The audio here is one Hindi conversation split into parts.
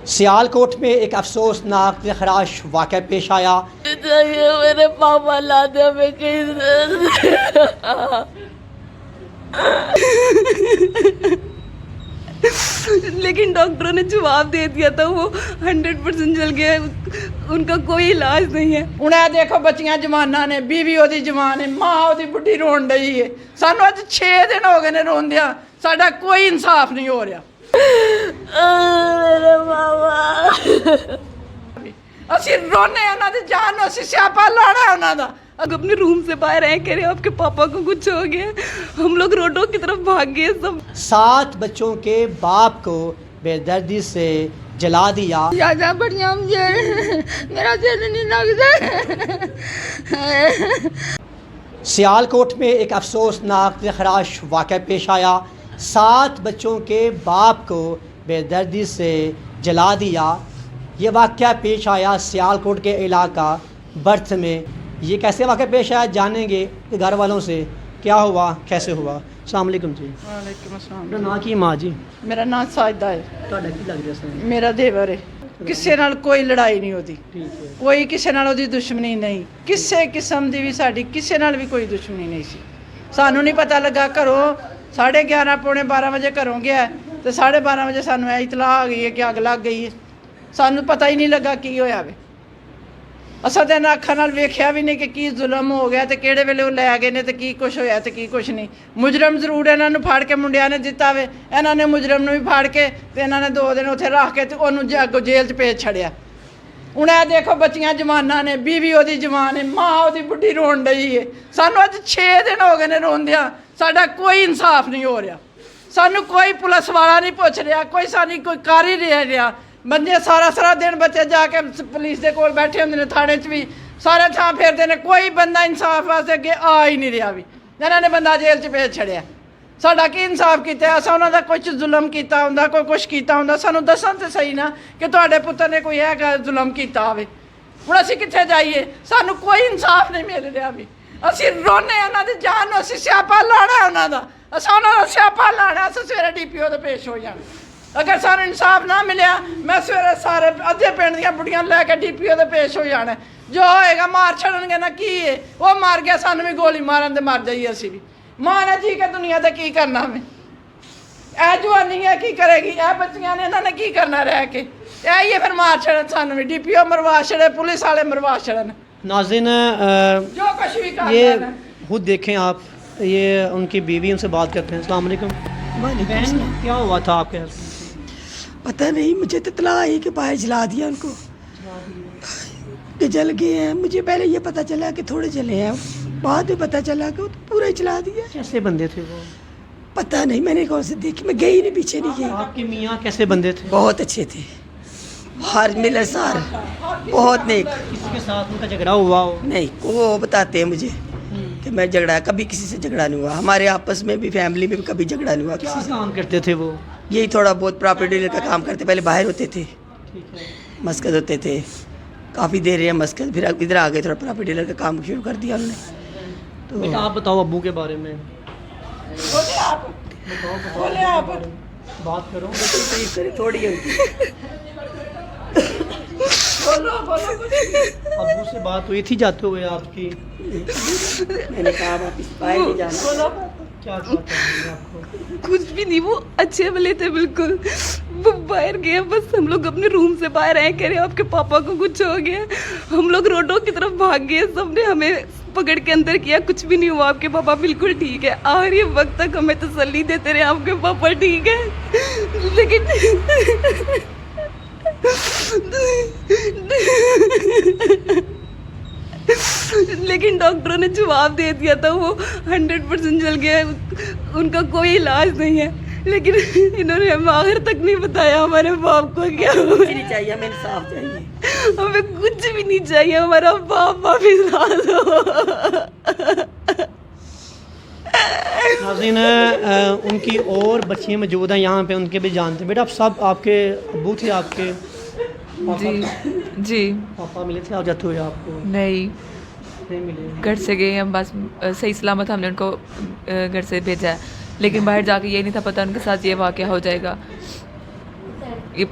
सियालकोट में एक अफसोसनाक दिलखराश वाक़या पेश आया। मेरे पापा लाते हमें कहीं लेकिन डॉक्टरों ने जवाब दे दिया था वो 100% जल गया, उनका कोई इलाज नहीं है। ਹੁਣ ਇਹ ਦੇਖੋ ਬੱਚੀਆਂ ਜਵਾਨਾਂ ਨੇ, ਬੀਵੀ ਉਹਦੀ ਜਵਾਨ ਹੈ, ਮਾਂ ਉਹਦੀ ਬੁੱਢੀ ਰੋਣ ਡਈ ਹੈ। ਸਾਨੂੰ ਅੱਜ 6 ਦਿਨ ਹੋ ਗਏ ਨੇ ਰੋਂਦਿਆਂ, ਸਾਡਾ ਕੋਈ ਇਨਸਾਫ ਨਹੀਂ ਹੋ ਰਿਹਾ। मेरे पापा ਅਸੀਂ ਰੋਨੇ ਉਹਨਾਂ ਦੀ ਜਾਨ ਨੂੰ, ਅਸੀਂ ਸਿਆਪਾ ਲਾਣਾ ਉਹਨਾਂ ਦਾ। अगर अपने रूम से बाहर आए कह रहे आपके पापा को कुछ हो गया, हम लोग रोडों की तरफ भाग गए सब। 7 बच्चों के बाप को बेदर्दी से जला दिया। ज़्यादा बढ़िया मुझे मेरा दिल नहीं लगता। सियालकोट में एक अफसोसनाक दिलखराश वाक़या पेश आया। 7 बच्चों के बाप को बेदर्दी से जला दिया। ये वाक़या पेश आया सियालकोट के इलाका बर्थ में। ये कैसे वाक़या पेश आया जानेंगे घर वालों से, क्या हुआ कैसे हुआ। अस्सलाम वालेकुम जी। ਵਾਲੇਕੁਮ ਅਸਲਾਮ। मेरा नाम की माँ जी, ਮੇਰਾ ਨਾਂ ਸਾਜਦਾ ਹੈ, ਤੁਹਾਡਾ ਕੀ ਲੱਗ ਰਿਹਾ ਸੀ? ਮੇਰਾ ਦੇਵਰ ਹੈ। ਕਿਸੇ ਨਾਲ ਕੋਈ ਲੜਾਈ ਨਹੀਂ ਉਹਦੀ, ठीक है। ਕੋਈ ਕਿਸੇ ਨਾਲ ਉਹਦੀ ਦੁਸ਼ਮਣੀ ਨਹੀਂ, ਕਿਸੇ ਕਿਸਮ ਦੀ ਵੀ ਸਾਡੀ ਕਿਸੇ ਨਾਲ ਵੀ ਕੋਈ ਦੁਸ਼ਮਣੀ ਨਹੀਂ ਸੀ। ਸਾਨੂੰ ਨਹੀਂ ਪਤਾ ਲੱਗਾ ਘਰੋਂ 11:30 ਪੌਣੇ 12 ਵਜੇ ਘਰੋਂ ਗਿਆ ਤੇ 12:30 ਵਜੇ ਸਾਨੂੰ ਇਹ ਇਤਲਾਹ ਆ ਗਈ ਹੈ ਕਿ ਅੱਗ ਲੱਗ ਗਈ ਹੈ। ਸਾਨੂੰ ਪਤਾ ਹੀ ਨਹੀਂ ਲੱਗਾ ਕੀ ਹੋਇਆ ਵੇ। ਅਸਾਂ ਤਾਂ ਇਹਨਾਂ ਅੱਖਾਂ ਨਾਲ ਵੇਖਿਆ ਵੀ ਨਹੀਂ ਕਿ ਕੀ ਜ਼ੁਲਮ ਹੋ ਗਿਆ ਤੇ ਕਿਹੜੇ ਵੇਲੇ ਉਹ ਲੈ ਗਏ ਨੇ ਤੇ ਕੀ ਕੁਛ ਹੋਇਆ ਤੇ ਕੀ ਕੁਛ ਨਹੀਂ। ਮੁਜਰਮ ਜ਼ਰੂਰ ਇਹਨਾਂ ਨੂੰ ਫੜ ਕੇ ਮੁੰਡਿਆਂ ਨੇ ਦਿੱਤਾ ਵੇ, ਇਹਨਾਂ ਨੇ ਮੁਜਰਮ ਨੂੰ ਵੀ ਫੜ ਕੇ ਤੇ ਇਹਨਾਂ ਨੇ 2 ਦਿਨ ਉੱਥੇ ਰੱਖ ਕੇ ਤੇ ਉਹਨੂੰ ਅੱਗੋਂ ਜੇਲ੍ਹ 'ਚ ਭੇਜ ਛੜਿਆ। ਹੁਣ ਇਹ ਦੇਖੋ ਬੱਚੀਆਂ ਜਵਾਨਾਂ ਨੇ, ਬੀਵੀ ਉਹਦੀ ਜਵਾਨ ਹੈ, ਮਾਂ ਉਹਦੀ ਬੁੱਢੀ ਰੋਣ ਡਈ ਹੈ। ਸਾਨੂੰ ਅੱਜ 6 ਦਿਨ ਹੋ ਗਏ ਨੇ ਰੋਂਦਿਆਂ, ਸਾਡਾ ਕੋਈ ਇਨਸਾਫ ਨਹੀਂ ਹੋ ਰਿਹਾ। ਸਾਨੂੰ ਕੋਈ ਪੁਲਿਸ ਵਾਲਾ ਨਹੀਂ ਪੁੱਛ ਰਿਹਾ, ਕੋਈ ਸਾਡੀ ਕੋਈ ਕਰ ਹੀ ਨਹੀਂ ਰਿਹਾ। ਬੰਦੇ ਸਾਰਾ ਦਿਨ ਬੱਚੇ ਜਾ ਕੇ ਪੁਲਿਸ ਦੇ ਕੋਲ ਬੈਠੇ ਹੁੰਦੇ ਨੇ, ਥਾਣੇ 'ਚ ਵੀ ਸਾਰੇ ਥਾਂ ਫੇਰਦੇ ਨੇ, ਕੋਈ ਬੰਦਾ ਇਨਸਾਫ ਵਾਸਤੇ ਅੱਗੇ ਆ ਹੀ ਨਹੀਂ ਰਿਹਾ ਵੀ। ਇਹਨਾਂ ਨੇ ਬੰਦਾ ਜੇਲ੍ਹ 'ਚ ਭੇਜ ਛੜਿਆ। ਸਾਡਾ ਕੀ ਇਨਸਾਫ ਕੀਤਾ? ਅਸਾਂ ਉਹਨਾਂ ਦਾ ਕੁਝ ਜ਼ੁਲਮ ਕੀਤਾ ਹੁੰਦਾ, ਕੋਈ ਕੁਛ ਕੀਤਾ ਹੁੰਦਾ, ਸਾਨੂੰ ਦੱਸਣ ਤੇ ਸਹੀ ਨਾ ਕਿ ਤੁਹਾਡੇ ਪੁੱਤਰ ਨੇ ਕੋਈ ਇਹ ਜ਼ੁਲਮ ਕੀਤਾ ਹੋਵੇ। ਹੁਣ ਅਸੀਂ ਕਿੱਥੇ ਜਾਈਏ? ਸਾਨੂੰ ਕੋਈ ਇਨਸਾਫ ਨਹੀਂ ਮਿਲ ਰਿਹਾ ਵੀ। ਅਸੀਂ ਰੋਨੇ ਉਹਨਾਂ ਦੀ ਜਾਨ ਨੂੰ, ਅਸੀਂ ਸਿਆਪਾ ਲਾਣਾ ਉਹਨਾਂ ਦਾ, ਅਸਾਂ ਉਹਨਾਂ ਦਾ ਸਿਆਪਾ ਲਾਣਾ। ਅਸੀਂ ਸਵੇਰੇ DPO ਦੇ ਪੇਸ਼ ਹੋ ਜਾਣਾ। ਅਗਰ ਸਾਨੂੰ ਇਨਸਾਫ ਨਾ ਮਿਲਿਆ, ਮੈਂ ਸਵੇਰੇ ਸਾਰੇ ਅੱਧੇ ਪਿੰਡ ਦੀਆਂ ਬੁੱਢੀਆਂ ਲੈ ਕੇ DPO ਦੇ ਪੇਸ਼ ਹੋ ਜਾਣਾ। ਜੋ ਹੋਏਗਾ ਮਾਰ ਛੱਡਣਗੇ ਨਾ, ਕੀ ਹੈ ਉਹ ਮਾਰ ਗਿਆ, ਸਾਨੂੰ ਵੀ ਗੋਲੀ ਮਾਰਨ ਤੇ ਮਰ ਜਾਈਏ ਅਸੀਂ ਵੀ। ਮਾਂ ਨੇ ਜੀ ਕੇ ਦੁਨੀਆ ਤੇ ਕੀ ਕਰਨਾ ਮੈਂ? ਇਹ ਜਵਾਨੀ ਹੈ ਕੀ ਕਰੇਗੀ? ਇਹ ਬੱਚੀਆਂ ਨੇ ਇਹਨਾਂ ਨੇ ਕੀ ਕਰਨਾ ਰਹਿ ਕੇ? ਇਹ ਹੀ ਫਿਰ ਮਾਰ ਛੱਡਣ ਸਾਨੂੰ ਵੀ, DPO ਮਰਵਾ ਛੜੇ, पुलिस वाले मरवा छड़न। नाज़रीन, जो कुछ भी कर ये रहे हैं। खुद देखें आप, ये उनकी बीवी, उनसे बात करते हैं। अस्सलाम वालेकुम। बहन, क्या हुआ था आपके हस्बैंड? पता नहीं, मुझे तो इतला आई कि बाहर जला दिया उनको, कि जल गए हैं। मुझे पहले ये पता चला कि थोड़े जले हैं, बाद में पता चला कि वो तो पूरा ही जला दिया। कैसे बंदे थे वो? पता नहीं, मैंने कौन से देखी, मैं गई नहीं, पीछे नहीं गई। आपके मियाँ कैसे बंदे थे? बहुत अच्छे थे, हर मिलनसार, बहुत नेक। किसी के साथ उनका झगड़ा हुआ हो? नहीं, वो बताते हैं मुझे कि मैं झगड़ा, कभी किसी से झगड़ा नहीं हुआ। हमारे आपस में भी, फैमिली में भी कभी झगड़ा नहीं हुआ क्या किसी से। काम करते थे वो? यही थोड़ा बहुत प्रॉपर्टी डीलर का काम करते, पहले बाहर होते थे, ठीक है। मस्कत होते थे, काफ़ी देर रहे मस्कत, फिर इधर आ गए, थोड़ा प्रॉपर्टी डीलर का काम शुरू कर दिया उन्होंने। तो बेटा आप बताओ अब्बू के बारे में। बोले आप, बोले आप। बात करो। तारीफ करें थोड़ी उनकी। बोलो बोलो कुछ। अब्बू से बात हुई थी जाते हुए आपकी? मैंने कहा वापस बाहर नहीं जाना। बोलो। क्या चाहिए आपको? कुछ भी नहीं, वो अच्छे वाले थे बिल्कुल। वो बाहर गए, बस हम लोग अपने रूम से बाहर आए कह रहे आपके पापा को कुछ हो गया। हम लोग रोडों की तरफ भाग गए, सबने हमें पकड़ के अंदर किया, कुछ भी नहीं हुआ, आपके पापा बिल्कुल ठीक है। आखिरी वक्त तक हमें तसल्ली देते रहे आपके पापा ठीक है, लेकिन लेकिन डॉक्टरों ने जवाब दे दिया था वो 100% जल गया, उनका कोई इलाज नहीं है। लेकिन इन्होंने हमें आखिर तक नहीं बताया हमारे बाप को क्या हुआ। कुछ नहीं चाहिए, हमें इंसाफ चाहिए। हमें कुछ भी नहीं चाहिए, हमारा बाप वापिस ला दो। नाज़रीन, उनकी और बच्चियाँ मौजूद हैं यहाँ पे, उनके भी जानते हैं। बेटा आप सब आपके अब्बू थे आपके? जी जी। पापा मिले थे आप जाते हुए आपको? नहीं मिले। घर से गए हम, बस सही सलामत हमने उनको घर से भेजा है, लेकिन बाहर जाके ये नहीं था पता उनके साथ ये वाक़या हो जाएगा। ये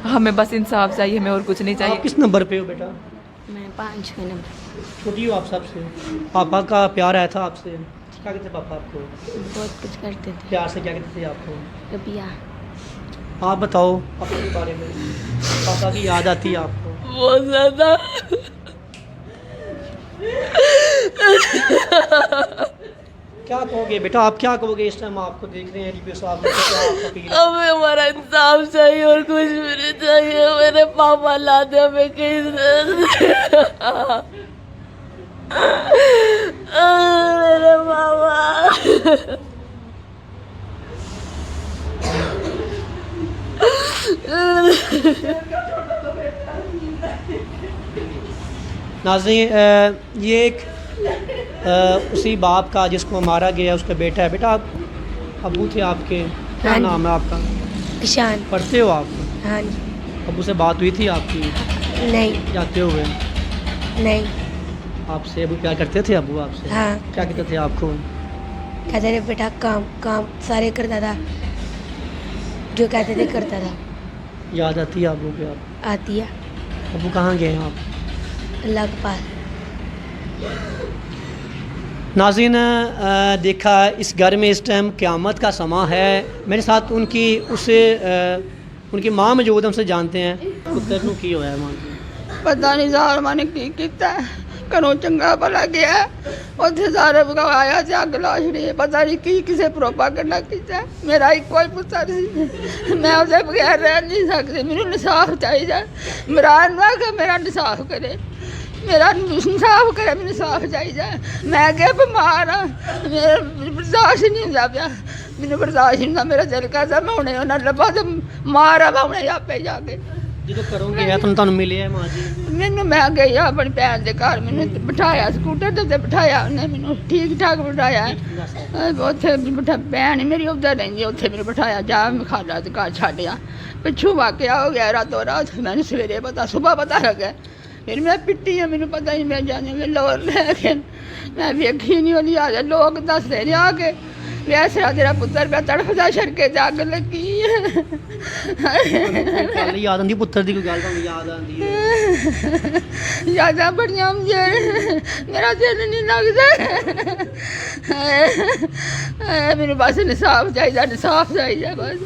हमें बस इंसाफ चाहिए, हमें और कुछ नहीं आप चाहिए। किस नंबर पे हो बेटा? मैं 5 नंबर। छोटी हो आप सबसे। पापा का प्यार आया था आपसे? क्या कहते पापा आपको? बहुत कुछ करते थे। प्यार से क्या कहते थे आपको? रुपया। आप बताओ पापा के बारे में। पापा की याद आती है आपको? बहुत ज़्यादा। क्या कहोगे बेटा, आप क्या कहोगे इस टाइम? आपको देख रहे हैं रिव्यू साहब, क्या आप अपील? हमें हमारा इंसाफ चाहिए और कुछ भी नहीं चाहिए। मेरे पापा लाते हमें कहीं से। मेरे पापा। नाज़रीन, ये एक उसी बाप का जिसको मारा गया उसका बेटा है। बेटा आप अबू थे आपके, क्या हाँ जी। नाम है आपका? किसान। पढ़ते हो आप? हाँ जी। अबू से बात हुई थी आपकी नहीं। जाते हुए? नहीं। आपसे अबू प्यार करते थे? अबू आपसे हाँ। क्या कहते थे आपको? कहते थे बेटा काम काम सारे करता था, जो कहते थे करता था। याद आती है अबू की? आप आती है। अबू कहाँ गए हैं आप? अल्लाह के पास। नाज़रीन, देखा इस घर में इस टाइम क़यामत का समा है। मेरे साथ उनकी माँ मौजूद है, उनसे जानते हैं पुत्र नूं की होया मां की। पता नहीं सार मैंने की किया घरों चंगा भला गया उत्थे सारे आया से अग ला छड़ी। पता नहीं की किसे प्रोपा करना किया। मेरा एक कोई पुत्र सी, मैं उसके बगैर रह नहीं सकती। मैनू इंसाफ चाहिए। इमरान ना कि मेरा इंसाफ करे, मेरा इंसाफ करे, मैनू इंसाफ चाहिए। मैं क्या बीमार हाँ, मेरा बर्दाश्त नहीं होता पाया, मैनू बर्दाश्त नहीं होता। मेरा दिल करता मैं हुणे उन्हें लभा तो मारा मैं हुणे आपे जाके। जो करों गया तुहानू मिले है मां जी? मैनू मैं गई अपनी भैन के घर, मैनू बिठाया स्कूटर के उत्ते बिठाया उन्हें, मैनू ठीक ठाक बिठाया। उत्थे भैन मेरी उधर रही, उत्थे मैनू बिठाया जा खाला के घर छाड़िया। पिछू वाकया हो गया रातों रात, मैंने सवेरे पता सुबह पता लगा। फिर मैं पिट्टी है, मैनू पता नहीं मैं जाने में लोर लैके मैं वेखी नहीं होनी। आ लोग दसदे ने आके वैसा तेरा पुत्र का तड़फदा छड़के ते अग लगी है। गल याद आंदी पुत्र दी? कोई गल तुहानू याद आंदी है? यादां बड़ियां मुझे, मेरा दिल नहीं लगता। मैनू बस इंसाफ चाहिए, इंसाफ चाहिए बस।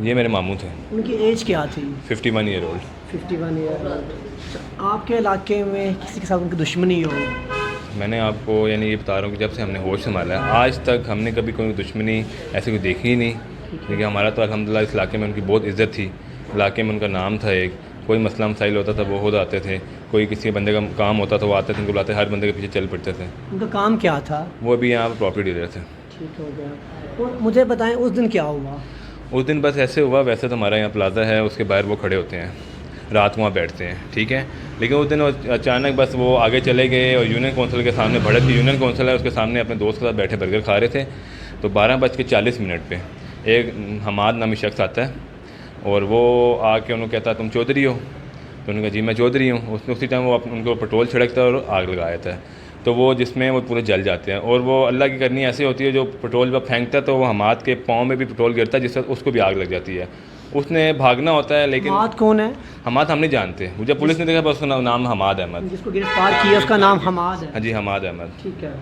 ये मेरे मामू थे। उनकी एज क्या थी? 51 ईयर ओल्ड। 51 year old. आपके इलाके में किसी के साथ उनकी दुश्मनी हो? मैंने आपको यानी ये बता रहा हूँ कि जब से हमने होश संभाला है आज तक हमने कभी कोई दुश्मनी ऐसी कोई देखी ही नहीं। क्योंकि हमारा तो अल्हम्दुलिल्लाह इस इलाके में उनकी बहुत इज़्ज़त थी। इलाके में उनका नाम था एक, कोई मसला मसाइल होता था वो खुद आते थे, कोई किसी बंदे का काम होता था वो आते थे, उनको बुलाते, हर बंदे के पीछे चल पड़ते थे। उनका काम क्या था? वो अभी यहाँ पर प्रॉपर्टी डीलर थे। ठीक हो गया। और मुझे बताएं उस दिन क्या हुआ? उस दिन बस ऐसे हुआ, वैसे तो हमारा यहाँ प्लाजा है उसके बाहर वो खड़े होते हैं, रात को वहाँ बैठते हैं, ठीक है। लेकिन उस दिन अचानक बस वो आगे चले गए और यूनियन कौंसिल के सामने भड़क गई। यूनियन कौंसिल है उसके सामने अपने दोस्त के साथ बैठे बर्गर खा रहे थे। तो 12:40 पे एक हमाद नामी शख्स आता है और वो आके उन्होंने कहता तुम चौधरी हो? तो उन्होंने कहा जी मैं चौधरी हूँ। उसने उसी टाइम वो उनको पेट्रोल छिड़कता है और आग लगाया था। तो वो जिसमें वो पूरे जल जाते हैं। और वो अल्लाह की करनी ऐसी होती है, जो पेट्रोल जब फेंकता है तो वो हमाद के पाँव में भी पेट्रोल गिरता है, जिससे उसको भी आग लग जाती है। उसने भागना होता है लेकिन हमाद कौन है? हमाद हम नहीं जानते, मुझे पुलिस ने देखा बस उसका नाम हमाद अहमद। जिसको गिरफ्तार किया उसका नाम हमाद है? हाँ जी हमाद अहमद। ठीक है।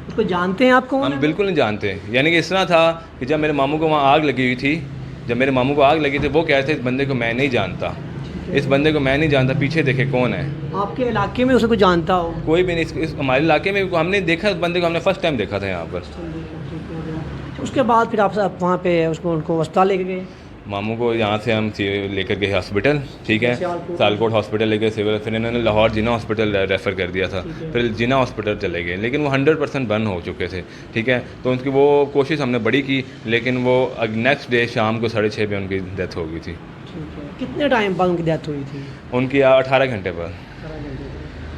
उसको जानते हैं आप कौन हम है? बिल्कुल नहीं जानते। यानी कि इस तरह था कि जब मेरे मामू को वहाँ आग लगी हुई थी, जब मेरे मामू को आग लगी थी वो कह रहे थे इस बंदे को मैं नहीं जानता, इस बंदे को मैं नहीं जानता, पीछे देखे कौन है। आपके इलाके में उसे कोई जानता हो? कोई भी नहीं। इस हमारे इलाके में हमने देखा उस बंदे को, हमने फर्स्ट टाइम देखा था यहाँ पर। उसके बाद फिर आप वहाँ पे उसको उनको अस्पताल लेके गए? मामू को यहाँ से हम लेकर गए हॉस्पिटल, ठीक है, सियालकोट हॉस्पिटल लेके सिविल, फिर इन्होंने लाहौर जिना हॉस्पिटल रेफ़र कर दिया था, फिर जिना हॉस्पिटल चले गए, लेकिन वो 100% बंद हो चुके थे, ठीक है। तो उनकी वो कोशिश हमने बड़ी की, लेकिन वो नेक्स्ट डे शाम को 6:30 बजे उनकी डेथ हो गई थी। कितने टाइम बाद उनकी डेथ हुई थी? उनकी 18 घंटे पर।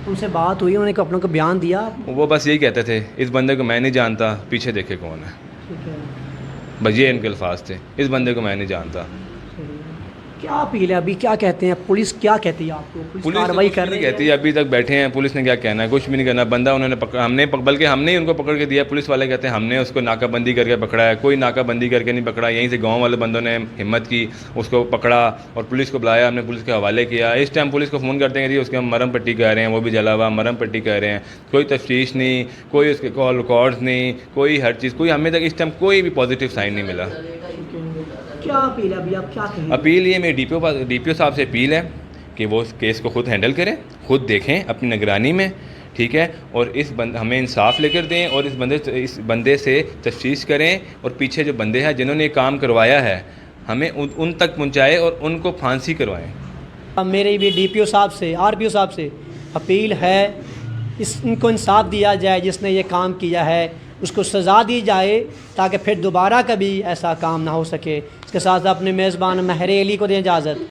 उनसे बात हुई, उन्होंने अपनों को बयान दिया? वो बस यही कहते थे इस बंदे को मैं नहीं जानता, पीछे देखे कौन है, ठीक है। बस ये इनके अल्फाज थे, इस बंदे को मैं नहीं जानता। क्या अपील है अभी, क्या कहते हैं पुलिस, क्या कहती है आपको? पुलिस कार्रवाई कुछ कर भी रही नहीं कहती है, अभी तक बैठे हैं। पुलिस ने क्या कहना है, कुछ भी नहीं करना। बंदा उन्होंने हमने बल्कि हमने ही उनको पकड़ के दिया। पुलिस वाले कहते हैं हमने उसको नाकाबंदी करके पकड़ा है। कोई नाकाबंदी करके नहीं पकड़ा, यहीं से गांव वाले बंदों ने हिम्मत की, उसको पकड़ा और पुलिस को बुलाया, हमने पुलिस के हवाले किया। इस टाइम पुलिस को फ़ोन करते हैं जी उसके हम मरम पट्टी कह रहे हैं, वो भी जला हुआ मरम पट्टी कह रहे हैं। कोई तफ्तीश नहीं, कोई उसके कॉल रिकॉर्ड्स नहीं, कोई हर चीज़, कोई हमें तक इस टाइम कोई भी पॉजिटिव साइन नहीं मिला। क्या अपील है अभी, आप क्या कहेंगे? अपील ये मेरी डीपीओ साहब से अपील है कि वो इस केस को खुद हैंडल करें, खुद देखें अपनी निगरानी में, ठीक है, और हमें इंसाफ लेकर दें और इस बंदे से तफ्तीश करें और पीछे जो बंदे हैं जिन्होंने ये काम करवाया है हमें उन तक पहुंचाए और उनको फांसी करवाएं। अब मेरी भी डीपीओ साहब से, आरपीओ साहब से अपील है, इनको इंसाफ दिया जाए, जिसने ये काम किया है उसको सज़ा दी जाए ताकि फिर दोबारा कभी ऐसा काम ना हो सके। इसके साथ अपने मेज़बान महर अली को दें इजाज़त।